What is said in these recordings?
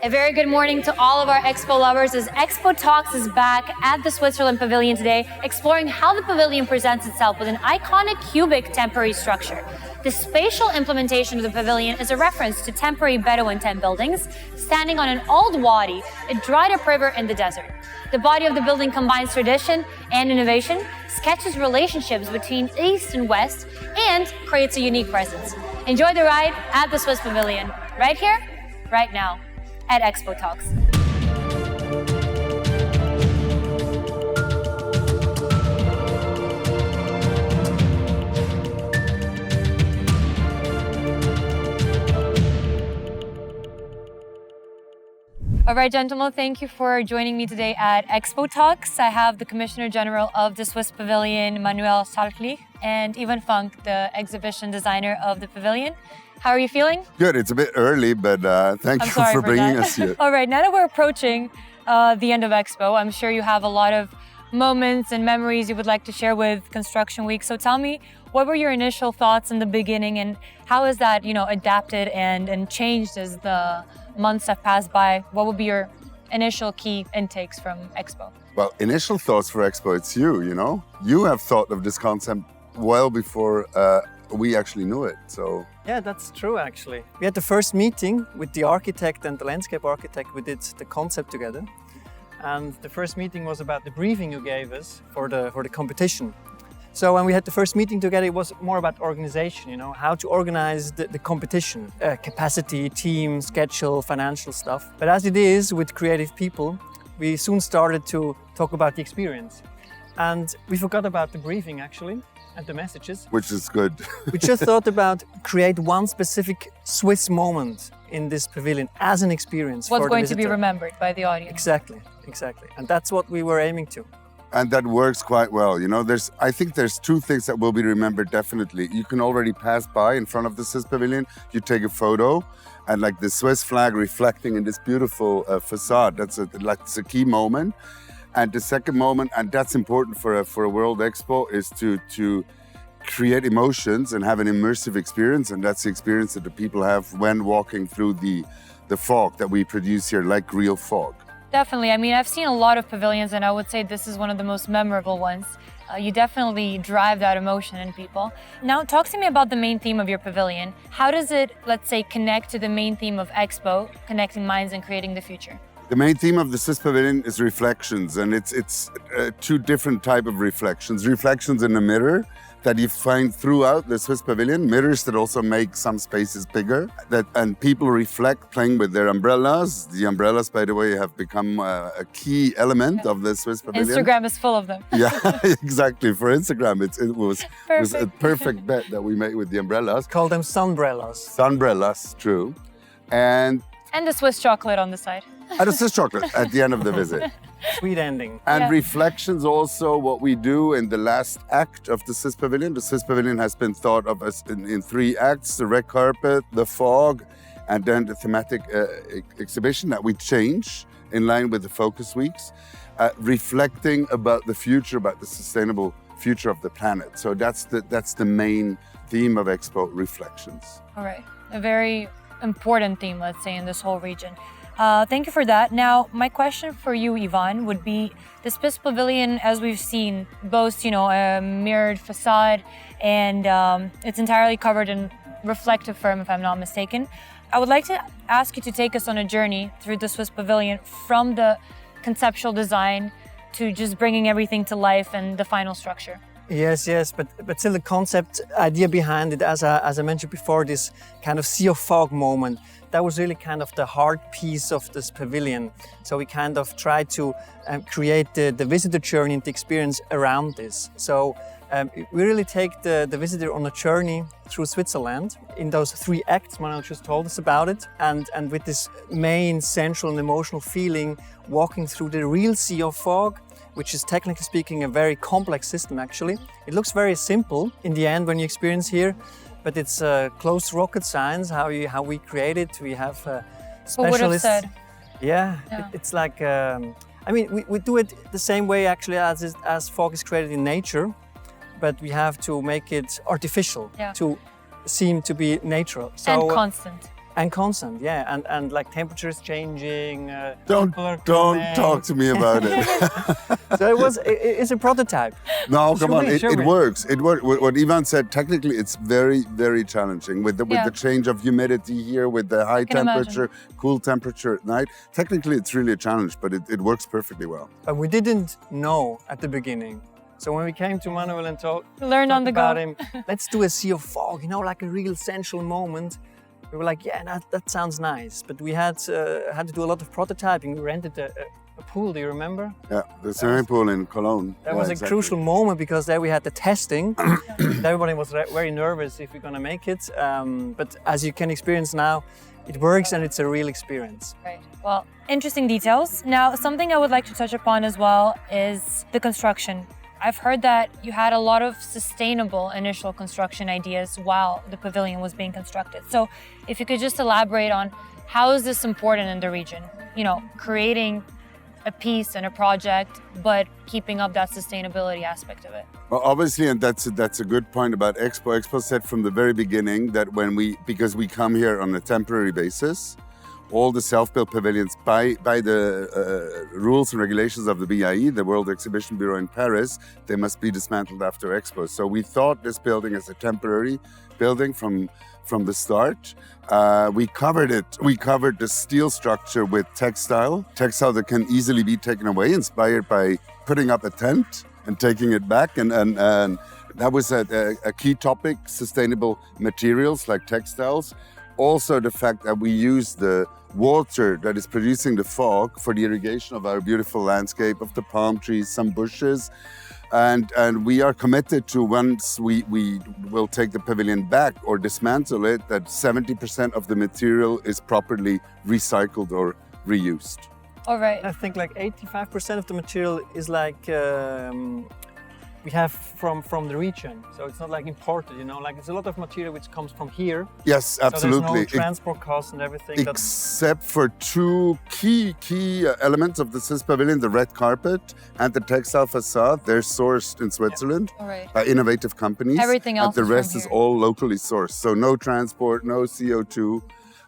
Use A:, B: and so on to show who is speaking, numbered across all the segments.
A: A very good morning to all of our Expo lovers as ExpoTalks is back at the Switzerland Pavilion today, exploring how the pavilion presents itself with an iconic cubic temporary structure. The spatial implementation of the pavilion is a reference to temporary Bedouin tent buildings standing on an old wadi, a dried-up river in the desert. The body of the building combines tradition and innovation, sketches relationships between East and West, and creates a unique presence. Enjoy the ride at the Swiss Pavilion, right here, right now, at ExpoTalks. All right, gentlemen, thank you for joining me today at ExpoTalks. I have the Commissioner General of the Swiss Pavilion, Manuel Salchli, and Iwan, the exhibition designer of the pavilion. How are you feeling?
B: Good. It's a bit early, but thank you for bringing us here.
A: All right, now that we're approaching the end of Expo, I'm sure you have a lot of moments and memories you would like to share with Construction Week. So tell me, what were your initial thoughts in the beginning, and how has that, adapted and changed as the months have passed by? What would be your initial key intakes from Expo?
B: Well, initial thoughts for Expo, it's you. You have thought of this concept well before we actually knew it. So
C: yeah, that's true actually. We had the first meeting with the architect and the landscape architect. We did the concept together. And the first meeting was about the briefing you gave us for the competition. So when we had the first meeting together, it was more about organization, how to organize the competition, capacity, team, schedule, financial stuff. But as it is with creative people, we soon started to talk about the experience. And we forgot about the briefing actually, and the messages.
B: Which is good.
C: We just thought about create one specific Swiss moment in this pavilion as an experience.
A: What's
C: for
A: going
C: the
A: to be remembered by the audience.
C: Exactly. And that's what we were aiming to.
B: And that works quite well. I think there's two things that will be remembered definitely. You can already pass by in front of the Swiss Pavilion, you take a photo, and like the Swiss flag reflecting in this beautiful facade, that's a key moment. And the second moment, and that's important for a World Expo, is to create emotions and have an immersive experience. And that's the experience that the people have when walking through the fog that we produce here, like real fog.
A: Definitely. I mean, I've seen a lot of pavilions, and I would say this is one of the most memorable ones. You definitely drive that emotion in people. Now, talk to me about the main theme of your pavilion. How does it, let's say, connect to the main theme of Expo, connecting minds and creating the future?
B: The main theme of the Swiss Pavilion is reflections, and it's two different type of reflections. Reflections in the mirror that you find throughout the Swiss Pavilion, mirrors that also make some spaces bigger, and people reflect playing with their umbrellas. The umbrellas, by the way, have become a key element of the Swiss Pavilion.
A: Instagram is full of them.
B: Yeah, exactly. For Instagram, it was a perfect bet that we made with the umbrellas.
C: Call them sunbrellas.
B: Sunbrellas, true. And
A: the Swiss chocolate on the side.
B: And the Swiss chocolate at the end of the visit.
C: Sweet ending.
B: And reflections also what we do in the last act of the Swiss Pavilion. The Swiss Pavilion has been thought of as in three acts: the red carpet, the fog, and then the thematic exhibition that we change in line with the focus weeks, reflecting about the future, about the sustainable future of the planet. So that's the main theme of Expo, reflections.
A: All right, a very important theme, let's say, in this whole region. Thank you for that. Now, my question for you, Iwan, would be the Swiss Pavilion, as we've seen, boasts, a mirrored facade, and it's entirely covered in reflective foam, if I'm not mistaken. I would like to ask you to take us on a journey through the Swiss Pavilion from the conceptual design to just bringing everything to life and the final structure.
C: Yes, but still the concept idea behind it, as I mentioned before, this kind of sea of fog moment, that was really kind of the heart piece of this pavilion. So we kind of tried to create the visitor journey and the experience around this. So we really take the visitor on a journey through Switzerland in those three acts Manuel just told us about it, and with this main central and emotional feeling, walking through the real sea of fog, which is technically speaking a very complex system actually. It looks very simple in the end when you experience here, but it's close to rocket science, how we create it. We have specialists.
A: Who would have said?
C: Yeah. It's like, we do it the same way actually as fog is created in nature, but we have to make it artificial to seem to be natural.
A: And constant.
C: And constant, yeah, and like temperature is changing.
B: Don't talk to me about it.
C: So it's a prototype.
B: No, come on,
C: Sure
B: it
C: we.
B: works. What Ivan said, technically, it's very, very challenging with the change of humidity here, with the high temperature, cool temperature at night. Technically, it's really a challenge, but it works perfectly well.
C: But we didn't know at the beginning. So when we came to Manuel and talked
A: on the
C: about
A: go.
C: him, let's do a sea of fog, like a real sensual moment. We were like, yeah, that sounds nice. But we had to do a lot of prototyping. We rented a pool, do you remember?
B: Yeah, the swimming pool in Cologne.
C: That was a crucial moment because there we had the testing. Everybody was very nervous if we're gonna make it. But as you can experience now, it works and it's a real experience.
A: Right. Well, interesting details. Now, something I would like to touch upon as well is the construction. I've heard that you had a lot of sustainable initial construction ideas while the pavilion was being constructed. So if you could just elaborate on how is this important in the region? Creating a piece and a project, but keeping up that sustainability aspect of it.
B: Well, obviously, and that's a good point about Expo. Expo said from the very beginning that because we come here on a temporary basis, all the self-built pavilions by the rules and regulations of the BIE, the World Exhibition Bureau in Paris, they must be dismantled after Expo. So we thought this building as a temporary building from the start. We covered it. We covered the steel structure with textile that can easily be taken away, inspired by putting up a tent and taking it back. And that was a key topic, sustainable materials like textiles. Also the fact that we use the water that is producing the fog for the irrigation of our beautiful landscape of the palm trees, some bushes. And we are committed to, once we will take the pavilion back or dismantle it, that 70% of the material is properly recycled or reused.
A: All right.
C: I think like 85% of the material is like we have from the region, so it's not like imported. Like it's a lot of material which comes from here.
B: Yes, absolutely.
C: So there's no transport costs and everything.
B: Except for two key elements of the Swiss Pavilion: the red carpet and the textile facade. They're sourced in Switzerland by innovative companies.
A: Everything else.
B: And the rest is all locally sourced. So no transport, no CO2.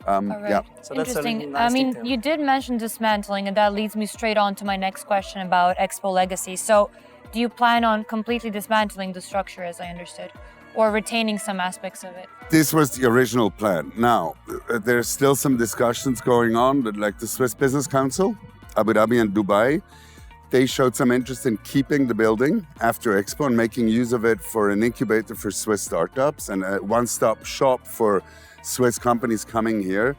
B: Yeah.
C: So that's
A: interesting.
C: nice
A: detail. You did mention dismantling, and that leads me straight on to my next question about Expo legacy. So, do you plan on completely dismantling the structure, as I understood, or retaining some aspects of it?
B: This was the original plan. Now, there's still some discussions going on, like the Swiss Business Council, Abu Dhabi and Dubai. They showed some interest in keeping the building after Expo and making use of it for an incubator for Swiss startups and a one-stop shop for Swiss companies coming here.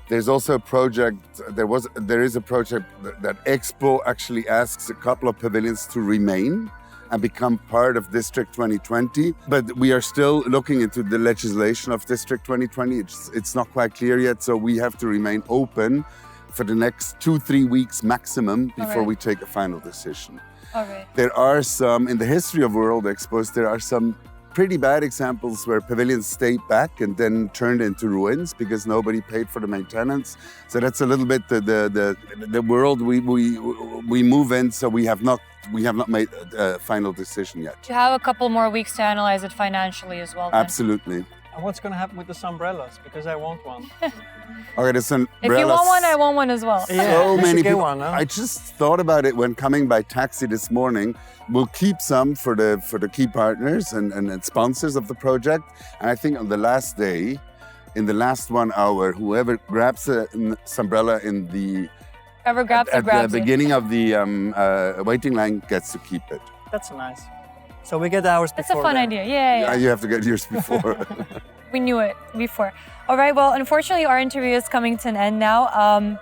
B: There's also a project, there is a project that Expo actually asks a couple of pavilions to remain and become part of District 2020. But we are still looking into the legislation of District 2020. It's not quite clear yet, so we have to remain open for the next 2-3 weeks maximum before we take a final decision.
A: All right.
B: There are some, in the history of World Expos, there are some pretty bad examples where pavilions stayed back and then turned into ruins because nobody paid for the maintenance. So that's a little bit the world we move in. So we have not made a final decision yet.
A: You have a couple more weeks to analyze it financially as well. Then.
B: Absolutely.
C: And what's going to happen with the umbrellas? Because I want one.
B: Okay, this umbrellas.
A: If you want one, I want one as well.
C: Yeah,
B: So many
C: get
B: people.
C: one, huh?
B: I just thought about it when coming by taxi this morning. We'll keep some for the key partners and sponsors of the project. And I think on the last day, in the last 1 hour, whoever grabs an umbrella in the
A: Whoever grabs it,
B: at
A: grabs
B: the
A: it.
B: beginning of the waiting line gets to keep it.
C: That's nice. So we get ours
A: That's a
C: before
A: fun
C: then.
A: idea. Yeah.
B: You have to get yours before.
A: We knew it before. All right, well, unfortunately, our interview is coming to an end now.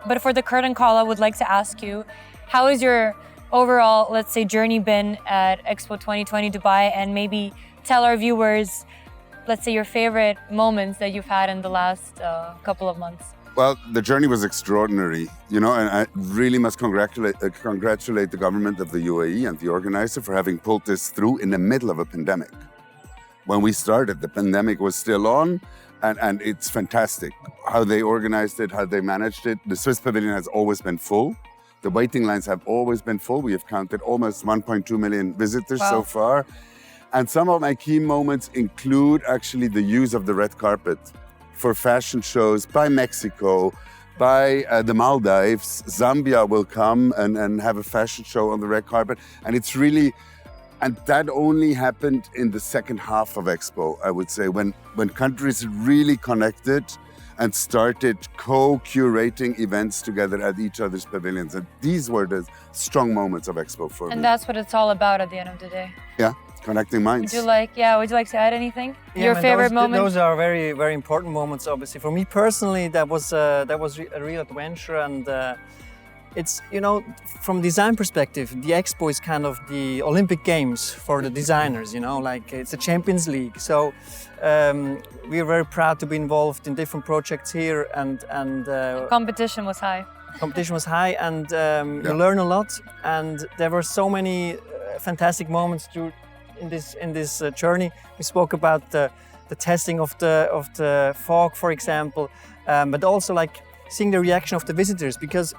A: But for the curtain call, I would like to ask you, how has your overall, let's say, journey been at Expo 2020 Dubai? And maybe tell our viewers, let's say, your favorite moments that you've had in the last couple of months.
B: Well, the journey was extraordinary, and I really must congratulate the government of the UAE and the organizer for having pulled this through in the middle of a pandemic. When we started, the pandemic was still on, and it's fantastic how they organized it, how they managed it. The Swiss Pavilion has always been full. The waiting lines have always been full. We have counted almost 1.2 million visitors so far. And some of my key moments include actually the use of the red carpet for fashion shows by Mexico, by the Maldives. Zambia will come and have a fashion show on the red carpet. And it's really, and that only happened in the second half of Expo, I would say, when countries really connected and started co-curating events together at each other's pavilions. And these were the strong moments of Expo for me.
A: And that's what it's all about at the end of the day.
B: Yeah, connecting minds.
A: Would you like to add anything?
C: Yeah,
A: Your favorite moment?
C: Those are very, very important moments, obviously. For me personally, that was a real adventure, and it's, you know, from design perspective, the Expo is kind of the Olympic Games for the designers, you know, like it's a Champions League. So we are very proud to be involved in different projects here, and
A: Competition was high.
C: competition was high, and you learn a lot, and there were so many fantastic moments in this journey. We spoke about the testing of the fog, for example, but also like seeing the reaction of the visitors, because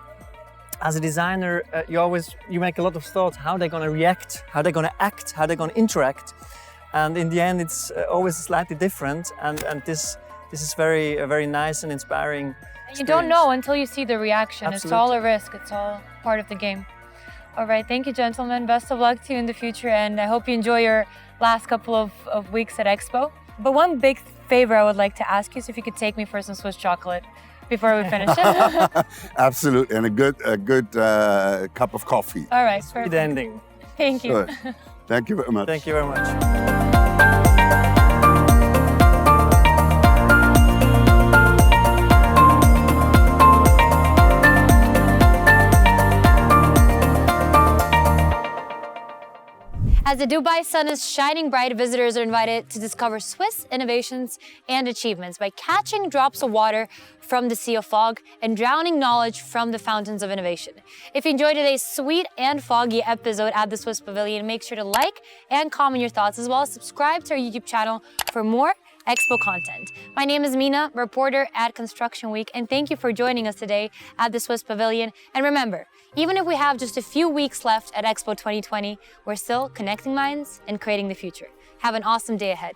C: as a designer, you make a lot of thoughts how they're going to react, how they're going to act, how they're going to interact, and in the end, it's always slightly different. And this is very nice and inspiring.
A: You don't know until you see the reaction.
C: Absolutely.
A: It's all a risk. It's all part of the game. All right, thank you, gentlemen. Best of luck to you in the future, and I hope you enjoy your last couple of weeks at Expo. But one big favor I would like to ask you is if you could take me for some Swiss chocolate before we finish it.
B: Absolutely, and a good cup of coffee.
A: All right,
C: Good
A: perfect.
C: ending.
A: Thank you.
B: Good. Thank you very much.
C: Thank you very much.
A: As the Dubai sun is shining bright, visitors are invited to discover Swiss innovations and achievements by catching drops of water from the sea of fog and drowning knowledge from the fountains of innovation. If you enjoyed today's sweet and foggy episode at the Swiss Pavilion, make sure to like and comment your thoughts, as well as subscribe to our YouTube channel for more Expo content. My name is Mina, reporter at Construction Week, and thank you for joining us today at the Swiss Pavilion. And remember, even if we have just a few weeks left at Expo 2020, we're still connecting minds and creating the future. Have an awesome day ahead.